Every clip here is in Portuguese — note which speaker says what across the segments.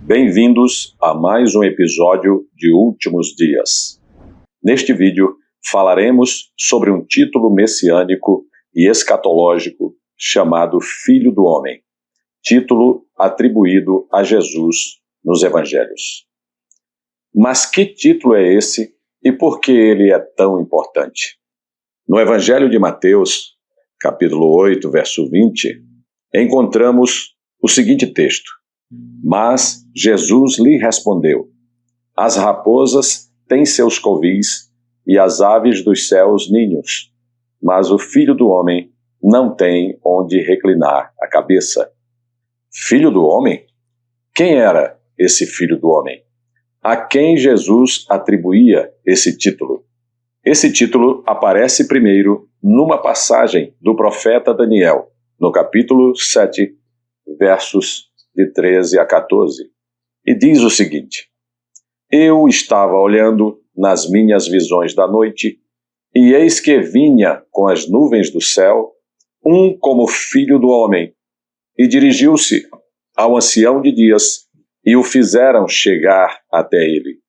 Speaker 1: Bem-vindos a mais um episódio de Últimos Dias. Neste vídeo falaremos sobre um título messiânico e escatológico chamado Filho do Homem, título atribuído a Jesus nos Evangelhos. Mas que título é esse e por que ele é tão importante? No Evangelho de Mateus, capítulo 8, verso 20, encontramos o seguinte texto: Mas Jesus lhe respondeu: As raposas têm seus covis e as aves dos céus ninhos, mas o Filho do Homem não tem onde reclinar a cabeça. Filho do Homem? Quem era esse Filho do Homem? A quem Jesus atribuía esse título? Esse título aparece primeiro numa passagem do profeta Daniel, no capítulo 7, versos de 13 a 14, e diz o seguinte: Eu estava olhando nas minhas visões da noite, e eis que vinha com as nuvens do céu um como filho do homem, e dirigiu-se ao ancião de dias, e o fizeram chegar até ele.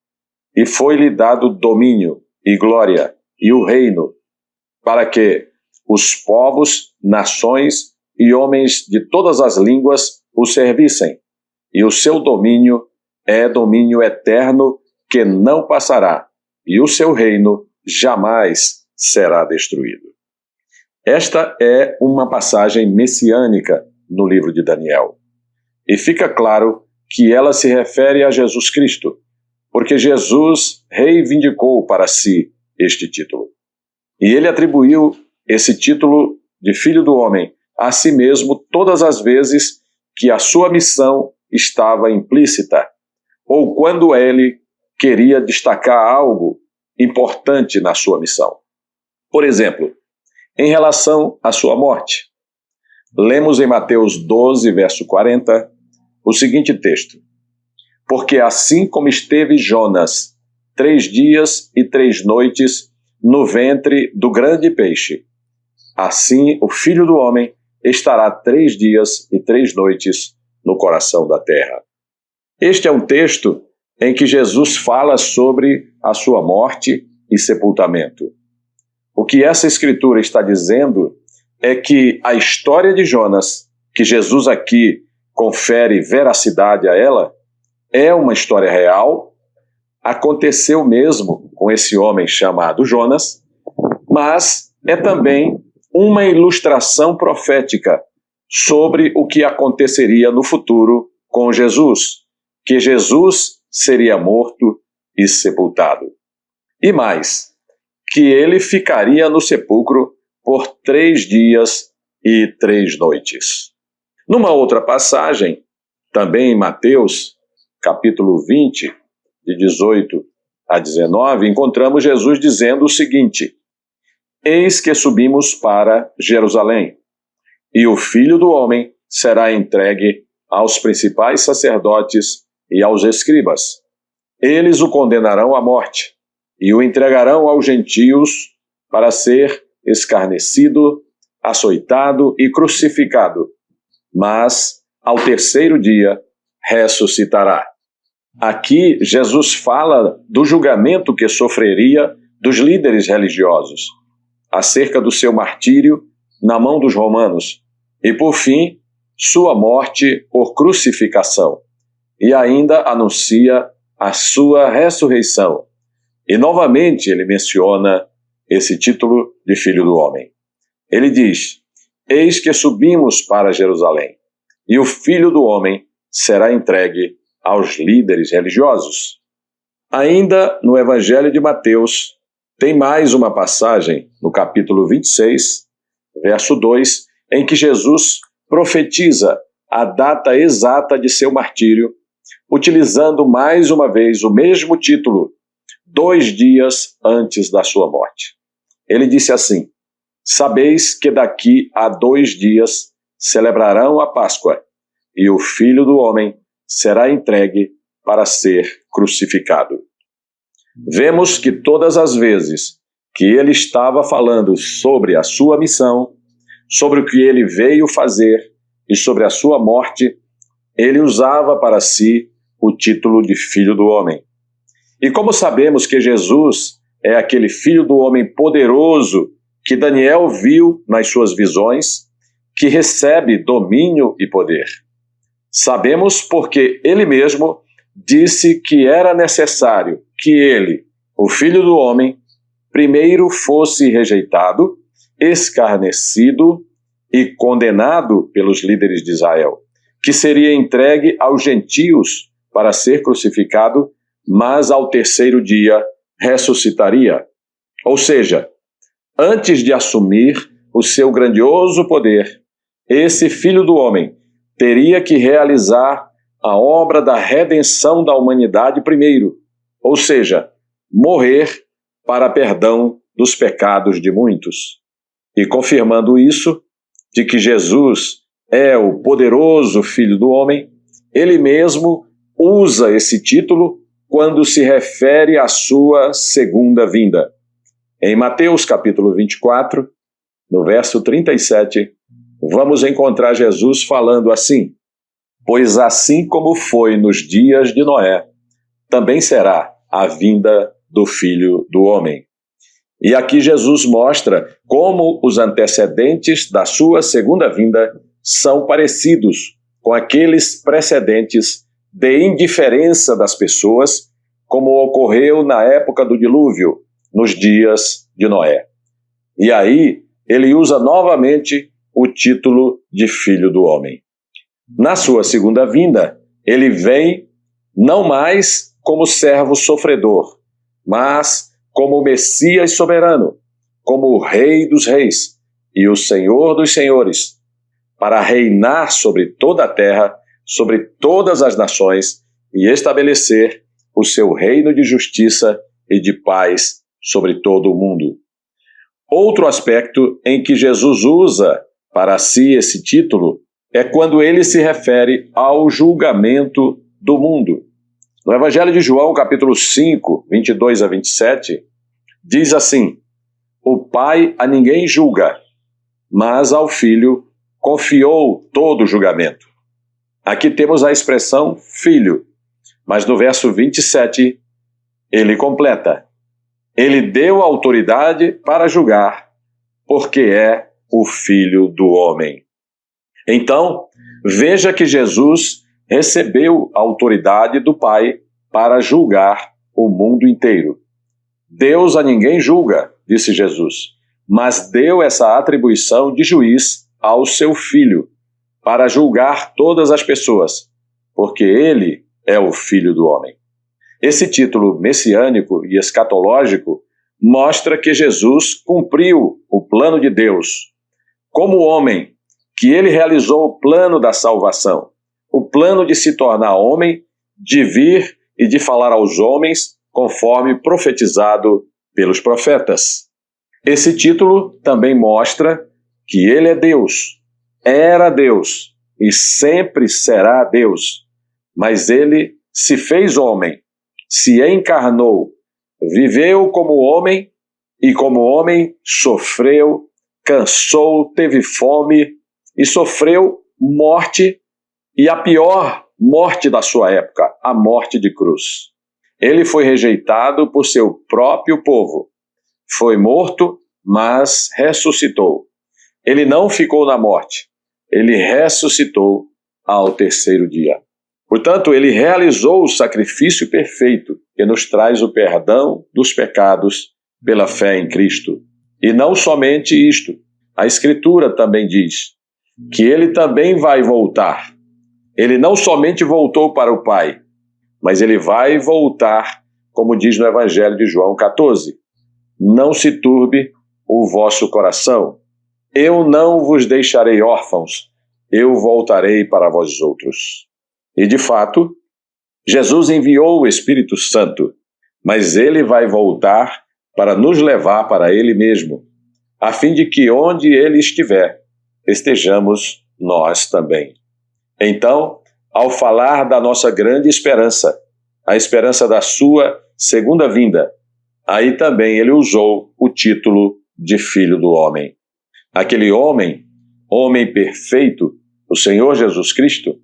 Speaker 1: E foi-lhe dado domínio e glória e o reino, para que os povos, nações e homens de todas as línguas o servissem, e o seu domínio é domínio eterno que não passará, e o seu reino jamais será destruído. Esta é uma passagem messiânica no livro de Daniel, e fica claro que ela se refere a Jesus Cristo, porque Jesus reivindicou para si este título. E ele atribuiu esse título de Filho do Homem a si mesmo todas as vezes que a sua missão estava implícita, ou quando ele queria destacar algo importante na sua missão. Por exemplo, em relação à sua morte. Lemos em Mateus 12, verso 40, o seguinte texto: Porque assim como esteve Jonas 3 dias e 3 noites no ventre do grande peixe, assim o Filho do Homem estará 3 dias e 3 noites no coração da terra. Este é um texto em que Jesus fala sobre a sua morte e sepultamento. O que essa escritura está dizendo é que a história de Jonas, que Jesus aqui confere veracidade a ela, é uma história real, aconteceu mesmo com esse homem chamado Jonas, mas é também uma ilustração profética sobre o que aconteceria no futuro com Jesus, que Jesus seria morto e sepultado. E mais, que ele ficaria no sepulcro por 3 dias e 3 noites. Numa outra passagem, também em Mateus, capítulo 20, de 18 a 19, encontramos Jesus dizendo o seguinte: Eis que subimos para Jerusalém, e o Filho do Homem será entregue aos principais sacerdotes e aos escribas. Eles o condenarão à morte, e o entregarão aos gentios para ser escarnecido, açoitado e crucificado. Mas, ao 3º dia, ressuscitará. Aqui, Jesus fala do julgamento que sofreria dos líderes religiosos, acerca do seu martírio na mão dos romanos, e, por fim, sua morte por crucificação. E ainda anuncia a sua ressurreição. E, novamente, ele menciona esse título de Filho do Homem. Ele diz: Eis que subimos para Jerusalém, e o Filho do Homem será entregue aos líderes religiosos. Ainda no Evangelho de Mateus, tem mais uma passagem, no capítulo 26, verso 2, em que Jesus profetiza a data exata de seu martírio, utilizando mais uma vez o mesmo título, 2 dias antes da sua morte. Ele disse assim: Sabeis que daqui a 2 dias celebrarão a Páscoa, e o Filho do Homem será entregue para ser crucificado. Vemos que todas as vezes que ele estava falando sobre a sua missão, sobre o que ele veio fazer e sobre a sua morte, ele usava para si o título de Filho do Homem. E como sabemos que Jesus é aquele Filho do Homem poderoso que Daniel viu nas suas visões, que recebe domínio e poder? Sabemos porque ele mesmo disse que era necessário que ele, o Filho do Homem, primeiro fosse rejeitado, escarnecido e condenado pelos líderes de Israel, que seria entregue aos gentios para ser crucificado, mas ao terceiro dia ressuscitaria. Ou seja, antes de assumir o seu grandioso poder, esse Filho do Homem teria que realizar a obra da redenção da humanidade primeiro, ou seja, morrer para perdão dos pecados de muitos. E confirmando isso, de que Jesus é o poderoso Filho do Homem, ele mesmo usa esse título quando se refere à sua segunda vinda. Em Mateus capítulo 24, no verso 37, vamos encontrar Jesus falando assim: pois assim como foi nos dias de Noé, também será a vinda do Filho do Homem. E aqui Jesus mostra como os antecedentes da sua segunda vinda são parecidos com aqueles precedentes de indiferença das pessoas, como ocorreu na época do dilúvio, nos dias de Noé. E aí ele usa novamente o título de Filho do Homem. Na sua segunda vinda, ele vem não mais como servo sofredor, mas como o Messias soberano, como o Rei dos Reis e o Senhor dos Senhores, para reinar sobre toda a terra, sobre todas as nações e estabelecer o seu reino de justiça e de paz sobre todo o mundo. Outro aspecto em que Jesus usa para si esse título é quando ele se refere ao julgamento do mundo. No Evangelho de João, capítulo 5, 22 a 27, diz assim: o Pai a ninguém julga, mas ao Filho confiou todo o julgamento. Aqui temos a expressão filho, mas no verso 27 ele completa: ele deu autoridade para julgar, porque é o Filho do Homem. Então, veja que Jesus recebeu a autoridade do Pai para julgar o mundo inteiro. Deus a ninguém julga, disse Jesus, mas deu essa atribuição de juiz ao seu Filho, para julgar todas as pessoas, porque ele é o Filho do Homem. Esse título messiânico e escatológico mostra que Jesus cumpriu o plano de Deus. Como homem, que ele realizou o plano da salvação, o plano de se tornar homem, de vir e de falar aos homens, conforme profetizado pelos profetas. Esse título também mostra que ele é Deus, era Deus e sempre será Deus, mas ele se fez homem, se encarnou, viveu como homem e como homem sofreu, cansou, teve fome e sofreu morte, e a pior morte da sua época, a morte de cruz. Ele foi rejeitado por seu próprio povo, foi morto, mas ressuscitou. Ele não ficou na morte, ele ressuscitou ao terceiro dia. Portanto, ele realizou o sacrifício perfeito que nos traz o perdão dos pecados pela fé em Cristo. E não somente isto, a Escritura também diz que ele também vai voltar. Ele não somente voltou para o Pai, mas ele vai voltar, como diz no Evangelho de João 14. Não se turbe o vosso coração. Eu não vos deixarei órfãos, eu voltarei para vós outros. E de fato, Jesus enviou o Espírito Santo, mas ele vai voltar para nos levar para ele mesmo, a fim de que onde ele estiver, estejamos nós também. Então, ao falar da nossa grande esperança, a esperança da sua segunda vinda, aí também ele usou o título de Filho do Homem. Aquele homem, homem perfeito, o Senhor Jesus Cristo,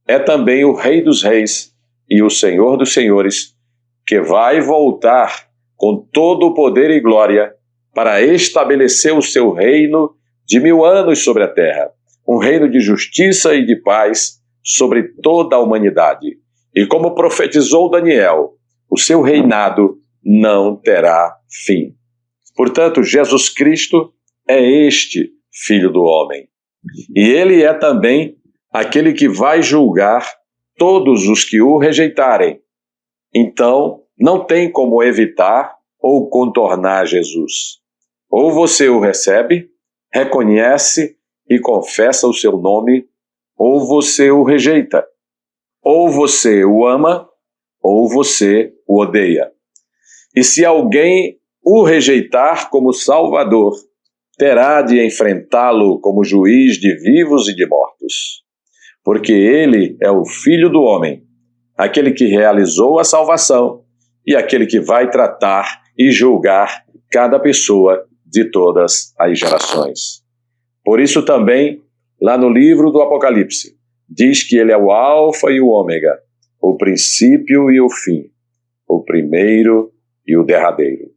Speaker 1: é também o Rei dos Reis e o Senhor dos senhores, que vai voltar com todo o poder e glória para estabelecer o seu reino de 1000 anos sobre a terra, um reino de justiça e de paz sobre toda a humanidade. E como profetizou Daniel, o seu reinado não terá fim. Portanto, Jesus Cristo é este Filho do Homem. E ele é também aquele que vai julgar todos os que o rejeitarem. Então, não tem como evitar ou contornar Jesus. Ou você o recebe, reconhece e confessa o seu nome, ou você o rejeita. Ou você o ama, ou você o odeia. E se alguém o rejeitar como Salvador, terá de enfrentá-lo como juiz de vivos e de mortos. Porque ele é o Filho do Homem, aquele que realizou a salvação e aquele que vai tratar e julgar cada pessoa de todas as gerações. Por isso também, lá no livro do Apocalipse, diz que ele é o Alfa e o Ômega, o princípio e o fim, o primeiro e o derradeiro.